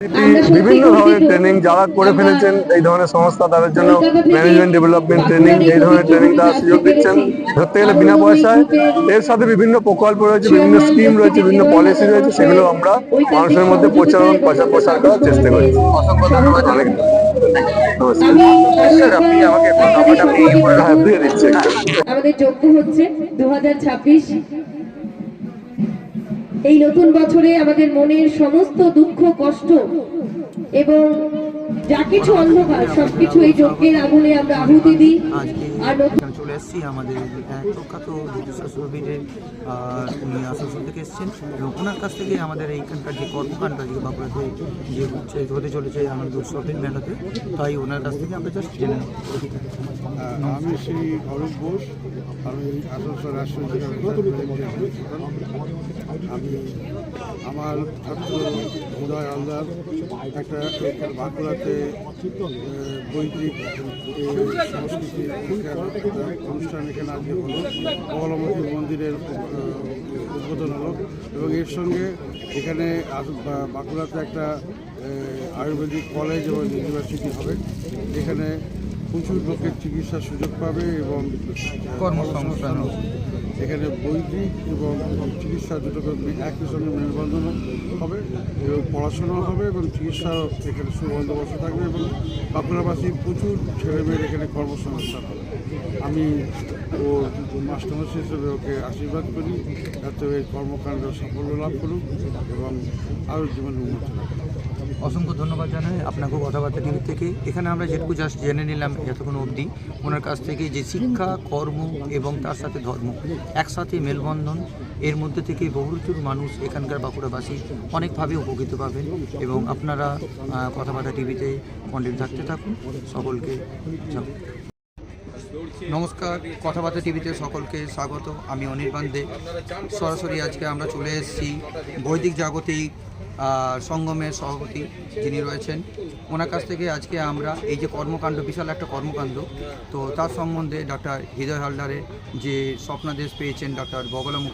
বিভিন্ন ধরনের ট্রেনিং যারা করে ফেলেছেন এই ধরনের সংস্থা তাদের জন্য ম্যানেজমেন্ট ডেভেলপমেন্ট ট্রেনিং এই ধরনের ট্রেনিং তারা সুযোগ দিচ্ছেন ধরতে গেলে বিনা পয়সায়। এর সাথে বিভিন্ন প্রকল্প রয়েছে, বিভিন্ন স্কিম রয়েছে, বিভিন্ন পলিসি রয়েছে, সেগুলো আমরা মানুষের মধ্যে প্রচার করার চেষ্টা করছি। অসংখ্য ধন্যবাদ। অনেক স্যার আপনি আমাকে নাম্বারটা আপনি দিয়ে দিচ্ছে। আমাদের যোগ্য হচ্ছে 2026 এই নতুন বছরে আমাদের মনের সমস্ত দুঃখ কষ্ট এবং যা কিছু অন্ধকার সবকিছু এই যজ্ঞের আগুনে আমরা আহুতি দিই। আর চলে এসেছি আমাদের প্রখ্যাত জ্যোতিষাস্ত্রবিদের উনি আসানসোল থেকে এসেছেন এবং ওনার কাছ থেকে আমাদের এইখানকার যে কর্মকাণ্ড আজকে বাঁকুড়াতে যে হতে চলেছে আমাদের উৎসবের মেলাতে, তাই ওনার কাছ থেকে আমরা জাস্ট জেনে নেব। আমি শ্রী অরূপ বোস, আমি আসানসোল রাষ্ট্রীয় আমি আমার ছাত্র উদয় হালদার একটা বাঁকুড়াতে বৈদিক সংস্কৃতি অনুষ্ঠান এখানে আজকে হলো, বগলামুখী মন্দিরের উদ্বোধন হলো এবং এর সঙ্গে এখানে বাঁকুড়াতে একটা আয়ুর্বেদিক কলেজ এবং ইউনিভার্সিটি হবে। এখানে প্রচুর লোকের চিকিৎসার সুযোগ পাবে এবং কর্মসংস্থান এখানে বৈদিক এবং চিকিৎসা দুটোকে একই সঙ্গে মেলবন্ধন হবে এবং পড়াশোনাও হবে এবং চিকিৎসাও এখানে সুবন্দোবস্ত থাকবে এবং বাঁকুড়াবাসীর প্রচুর ছেলেমেয়ের এখানে কর্মসংস্থান হবে। আমি ও মাস্টারমশাই হিসেবে ওকে আশীর্বাদ করি যাতে এই কর্মকাণ্ড সাফল্য লাভ করুক এবং আরও জীবনে উন্নতি লাভ করুক। অসংখ্য ধন্যবাদ জানাই আপনাকেও কথাবার্তা টিভি থেকে। এখানে আমরা যেটুকু জাস্ট জেনে নিলাম এতক্ষণ অবধি ওনার কাছ থেকে যে শিক্ষা, কর্ম এবং তার সাথে ধর্ম একসাথে মেলবন্ধন, এর মধ্যে থেকে বহুপ্রচুর মানুষ এখানকার বাঁকুড়াবাসী অনেকভাবে উপকৃত পাবেন এবং আপনারা কথাবার্তা টিভিতে কন্টিনিউ থাকতে থাকুন। সকলকে নমস্কার, কথাবার্তা টিভিতে সকলকে স্বাগত। আমি অনির্বাণ দে। সরাসরি আজকে আমরা চলে এসেছি বৈদিক জাগতিক সঙ্গমের সভাপতি যিনি রয়েছেন, ওনার কাছ থেকে আজকে আমরা এই যে কর্মকাণ্ড, বিশাল একটা কর্মকাণ্ড, তো তার সম্বন্ধে ডক্টর হৃদয় হালদারের যে স্বপ্নাদেশ পেয়েছেন ডক্টর বগলামুখী